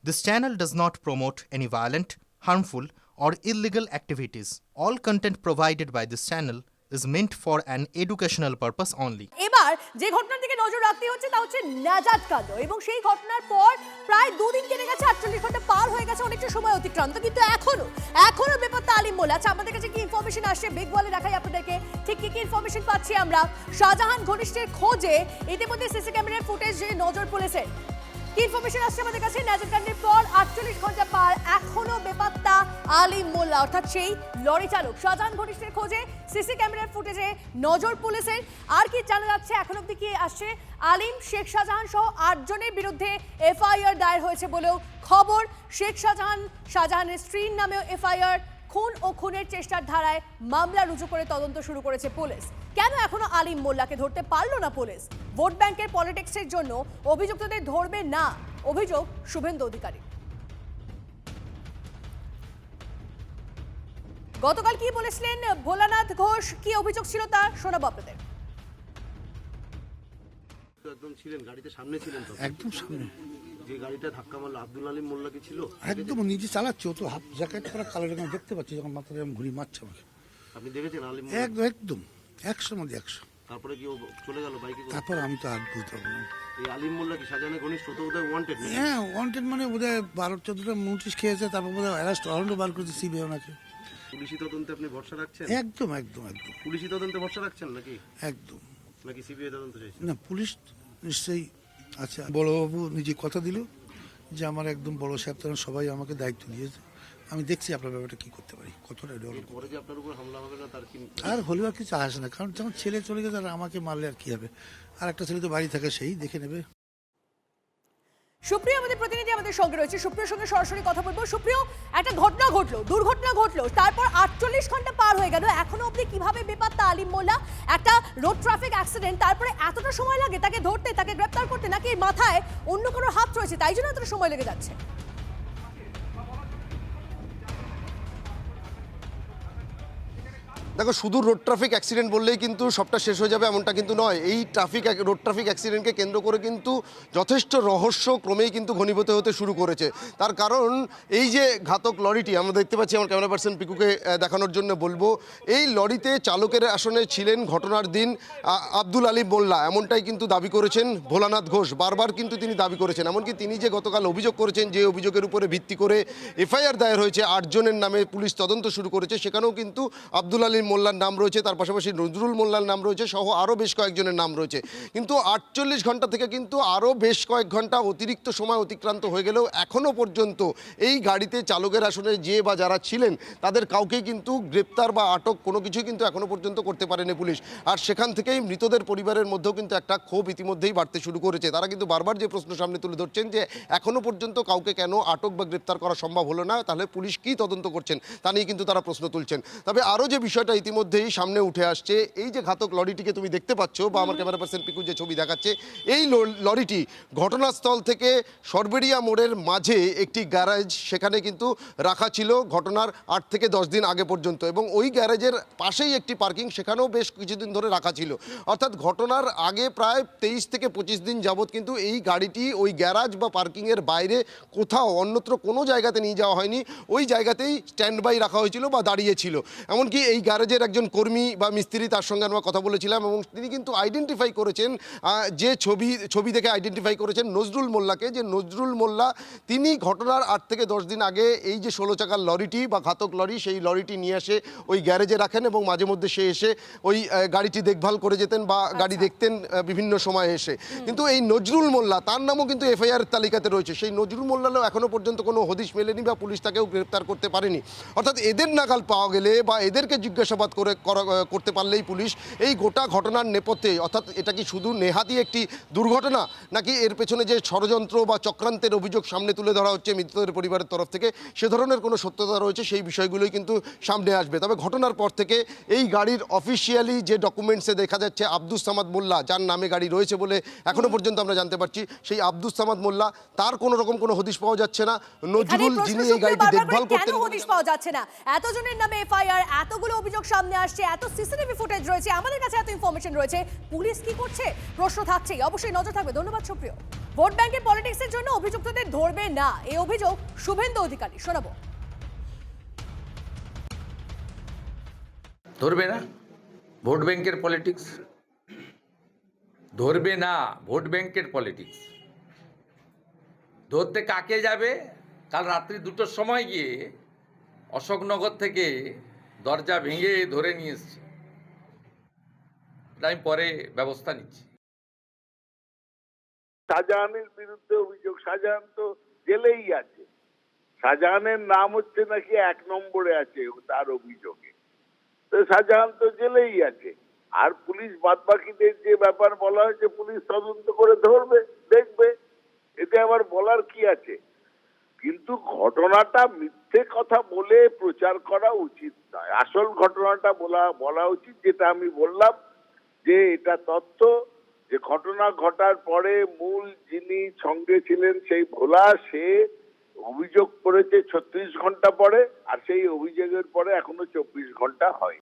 This channel does not promote any violent, harmful, or illegal activities. All content provided by this channel is meant for an educational purpose only. এবার যে ঘটনার দিকে নজর রাখতে হচ্ছে তা হচ্ছে নাজাত কাণ্ড এবং সেই ঘটনার পর প্রায় দুদিন কেটে গেছে, 48 ঘন্টা পার হয়ে গেছে, অনেকটা সময় অতিক্রান্ত, কিন্তু এখনো বেপাত্তা আলিম মোল্লা। আচ্ছা, আমাদের কাছে কি ইনফরমেশন আসছে বিগ ওয়ালে দেখাই আপনাদেরকে ঠিক কি ইনফরমেশন পাচ্ছি আমরা। শাহজাহান ঘনিষ্ঠের খোঁজে ইতিমধ্যে সিসি ক্যামেরার ফুটেজে নজর পুলিশের। কি ইনফরমেশন আসছে আমাদের কাছে? নাজাত কাণ্ডের পর 48 ঘন্টা পার, এখনো বেপাত্তা আলিম মোল্লা, অর্থাৎ সেই লরি চালক। শাহজাহান ঘনিষ্ঠের খোঁজে সিসি ক্যামেরার ফুটেজে নজর পুলিশের। আর কি জানা যাচ্ছে এখন অব্দি কি আসছে? আলিম, শেখ শাহজাহান সহ 8 জনের বিরুদ্ধে এফআইআর দায়ের হয়েছে বলেও খবর। শেখ শাহজাহানের স্ত্রীর নামেও এফআইআর। খুন ও খুনের চেষ্টার ধারায় মামলা রুজু করে তদন্ত শুরু করেছে পুলিশ। কেন এখনো আলিম মোল্লাকে ধরতে পারলো না পুলিশ? ভোট ব্যাংকের পলিটিক্সের জন্য অভিযুক্তদের ধরবে না, অভিযোগ শুভেন্দু অধিকারী। গতকাল কি বলেছিলেন ভোলানাথ ঘোষ, কি অভিযোগ ছিল তার শোনাবো আপনাদের। একদম ছিলেন গাড়িতে, সামনে ছিলেন তো? একদম সামনে। যে গাড়িটা ধাক্কা মারলো আব্দুল আলিম মোল্লা কি ছিল? একদম নিজে চালাচ্ছে, ও তো হাফ জ্যাকেট পরা, কালো রকম দেখতে পাচ্ছি যখন মাথায় এরকম ঘুরি মারছে আমাকে। আপনি দেখেছেন আলিম? একদম একদম 100 মধ্যে 100। তারপরে কি ও চলে গেল বাইকে করে? তারপর আমি তো আর বুঝতে পারবো না। এই আলিম মোল্লা কি শাহজাহানের ঘনিষ্ঠ? তো ওদের ওয়ান্টেড নেই? হ্যাঁ, ওয়ান্টেড মানে বোধহয় 12-14টা নোটিশ খেয়েছে, তারপর বোধহয় অ্যারেস্ট ওয়ারেন্টও বার করেছে সিবিআই ওনাকে। পুলিশি তদন্তে আপনি ভরসা রাখছেন? একদম একদম একদম পুলিশি তদন্তে ভরসা রাখছেন নাকি? একদম। নাকি সিবিআই তদন্ত চাইছেন? না, পুলিশ নিশ্চয়ই। আচ্ছা, বড়বাবু নিজে কথা দিল যে আমার একদম বড় সাহেব তখন সবাই আমাকে দায়িত্ব দিয়েছে, আমি দেখছি আপনার ব্যাপারটা কি করতে পারি, কতটা ডেভেলপ। পরে যে আপনার উপর হামলা হবে না তার কি? আর হলেও আর কিছু আসে না, কারণ যখন ছেলে চলে গেছে আর আমাকে মারলে আর কি হবে? আর একটা ছেলে তো বাড়ি থাকে, সেই দেখে নেবে। সুপ্রিয় আমাদের প্রতিনিধি আমাদের সঙ্গে রয়েছে, সুপ্রিয়র সঙ্গে সরাসরি কথা বলবো। সুপ্রিয়, একটা ঘটনা ঘটলো, দুর্ঘটনা ঘটলো, তারপর 48 ঘন্টা পার হয়ে গেল, এখনো অবধি কিভাবে বেপাত্তা আলিম মোল্লা? একটা রোড ট্রাফিক অ্যাক্সিডেন্ট, তারপরে এতটা সময় লাগে তাকে ধরতে, তাকে গ্রেপ্তার করতে, নাকি মাথায় অন্য কোনো হাত রয়েছে তাই জন্য এতটা সময় লেগে যাচ্ছে? দেখো, শুধু রোড ট্রাফিক অ্যাক্সিডেন্ট বললেই কিন্তু সবটা শেষ হয়ে যাবে এমনটা কিন্তু নয়। এই রোড ট্রাফিক অ্যাক্সিডেন্টকে কেন্দ্র করে কিন্তু যথেষ্ট রহস্য ক্রমেই কিন্তু ঘনীভূত হতে শুরু করেছে। তার কারণ এই যে ঘাতক লরিটি আমরা দেখতে পাচ্ছি, আমার ক্যামেরা পার্সন পিকুকে দেখানোর জন্য বলবো, এই লরিতে চালকের আসনে ছিলেন ঘটনার দিন আব্দুল আলিম মোল্লা, এমনটাই কিন্তু দাবি করেছেন ভোলানাথ ঘোষ। বারবার কিন্তু তিনি দাবি করেছেন, এমনকি তিনি যে গতকাল অভিযোগ করেছেন, যে অভিযোগের উপরে ভিত্তি করে এফআইআর দায়ের হয়েছে, 8 জনের নামে পুলিশ তদন্ত শুরু করেছে, সেখানেও কিন্তু আব্দুল আলিম মোল্লার নাম রয়েছে, তার পাশাপাশি নজরুল মোল্লার নাম রয়েছে, সহ আরও বেশ কয়েকজনের নাম রয়েছে। কিন্তু 48 ঘন্টা থেকে কিন্তু আরও বেশ কয়েক ঘন্টা অতিরিক্ত সময় অতিক্রান্ত হয়ে গেলেও এখনও পর্যন্ত এই গাড়িতে চালকের আসনে যে বা যারা ছিলেন তাদের কাউকেই কিন্তু গ্রেপ্তার বা আটক কোনো কিছুই কিন্তু এখনও পর্যন্ত করতে পারেনি পুলিশ। আর সেখান থেকেই মৃতদের পরিবারের মধ্যেও কিন্তু একটা ক্ষোভ ইতিমধ্যেই বাড়তে শুরু করেছে। তারা কিন্তু বারবার যে প্রশ্ন সামনে তুলে ধরছেন যে এখনও পর্যন্ত কাউকে কেন আটক বা গ্রেপ্তার করা সম্ভব হলো না, তাহলে পুলিশ কী তদন্ত করছেন তা নিয়ে কিন্তু তারা প্রশ্ন তুলছেন। তবে আরও যে বিষয়টা ইতিমধ্যেই সামনে উঠে আসছে, এই যে ঘাতক লরিটিকে তুমি দেখতে পাচ্ছ বা আমার ক্যামেরা পার্সন পিকু যে ছবি দেখাচ্ছে, এই লরিটি ঘটনাস্থল থেকে সরবেরিয়া মোড়ের মাঝে একটি গ্যারেজ সেখানে কিন্তু রাখা ছিল ঘটনার 8 থেকে 10 দিন আগে পর্যন্ত, এবং ওই গ্যারেজের পাশেই একটি পার্কিং সেখানেও বেশ কিছুদিন ধরে রাখা ছিল। অর্থাৎ ঘটনার আগে প্রায় 23 থেকে 25 দিন যাবৎ কিন্তু এই গাড়িটি ওই গ্যারাজ বা পার্কিংয়ের বাইরে কোথাও অন্যত্র কোনো জায়গাতে নিয়ে যাওয়া হয়নি, ওই জায়গাতেই স্ট্যান্ড বাই রাখা হয়েছিল বা দাঁড়িয়েছিল। এমনকি এই গ্যারেজের একজন কর্মী বা মিস্ত্রি, তার সঙ্গে আমরা কথা বলেছিলাম এবং তিনি কিন্তু আইডেন্টিফাই করেছেন, যে ছবি দেখে আইডেন্টিফাই করেছেন নজরুল মোল্লাকে, যে নজরুল মোল্লা তিনি ঘটনার 8 থেকে 10 দিন আগে এই যে 16 চাকার লরিটি বা ঘাতক লরি, সেই লরিটি নিয়ে এসে ওই গ্যারেজে রাখেন এবং মাঝে মধ্যে সে এসে ওই গাড়িটি দেখভাল করে যেতেন বা গাড়ি দেখতেন বিভিন্ন সময়ে এসে। কিন্তু এই নজরুল মোল্লা, তার নামও কিন্তু এফআইআর তালিকাতে রয়েছে। সেই নজরুল মোল্লারও এখনও পর্যন্ত কোনো হদিশ মেলেনি বা পুলিশ তাকেও গ্রেপ্তার করতে পারেনি। অর্থাৎ এদের নাগাল পাওয়া গেলে বা এদেরকে জিজ্ঞাসাবাদ করতে পারলেই পুলিশ এই গোটা ঘটনার নেপথ্যে, অর্থাৎ এটা কি শুধু নেহাতি একটি দুর্ঘটনা, নাকি এর পেছনে যে ষড়যন্ত্র বা চক্রান্তের অভিযোগ সামনে তুলে ধরা হচ্ছে মৃতদের পরিবারের তরফ থেকে, সে ধরনের কোনো সত্যতা রয়েছে, সেই বিষয়গুলোই কিন্তু সামনে আসবে। তবে ঘটনার পর থেকে এই গাড়ির অফিসিয়ালি যে ডকুমেন্টসে দেখা যাচ্ছে আব্দুস সামাদ মোল্লা, যার নামে গাড়ি রয়েছে বলে এখনো পর্যন্ত আমরা জানতে পারছি, সেই আব্দুস সামাদ মোল্লা, তার কোনো রকম কোনো হদিশ পাওয়া যাচ্ছে না। নজরুল যিনি এই গাড়িটি দেখভাল করতেন, হদিশ পাওয়া যাচ্ছে না। এতজনের নামে এফআইআর, এতগুলো অভিযোগ সামনে আসছে, এত সিসিটিভি ফুটেজ রয়েছে, আমাদের কাছে এত ইনফরমেশন রয়েছে, পুলিশ কি করছে প্রশ্ন থাকছেই, অবশ্যই নজর থাকবে। ধন্যবাদ সুপ্রিয়। ভোট ব্যাংকের পলিটিক্সের জন্য অভিযুক্তদের ধরবে না, এই অভিযোগ শুভেন্দু অধিকারী। শোনাবো। ধরবে না ভোট ব্যাংকের পলিটিক্স, ধরবে না ভোট ব্যাংকের পলিটিক্স। ধরতে কাকে যাবে? কাল রাত্রি 2টোর সময় গিয়ে অশোকনগর থেকে দরজা ভেঙে ধরে নিয়ে এসছে। আমি পরে ব্যবস্থা নিচ্ছি। শাহজাহানের বিরুদ্ধে অভিযোগ, শাহজাহান তো জেলেই আছে। শাহজাহানের নাম হচ্ছে নাকি 1 নম্বরে আছে তার অভিযোগে, তো শাহজাহান তো জেলেই আছে। আর পুলিশ বাদবাকিদের যে ব্যাপার বলা হয়েছে, পুলিশ তদন্ত করে ধরবে, দেখবে, এতে আবার বলার কি আছে। কিন্তু ঘটনাটা মিথ্যে কথা বলে প্রচার করা উচিত নয়। আসল ঘটনাটা বলা উচিত, যেটা আমি বললাম, যে এটা তথ্য, যে ঘটনা ঘটার পরে মূল যিনি সঙ্গে ছিলেন সেই ভোলা, সে অভিযোগ করেছে 36 ঘন্টা পরে, আর সেই অভিযোগের পরে এখনো 24 ঘন্টা হয়।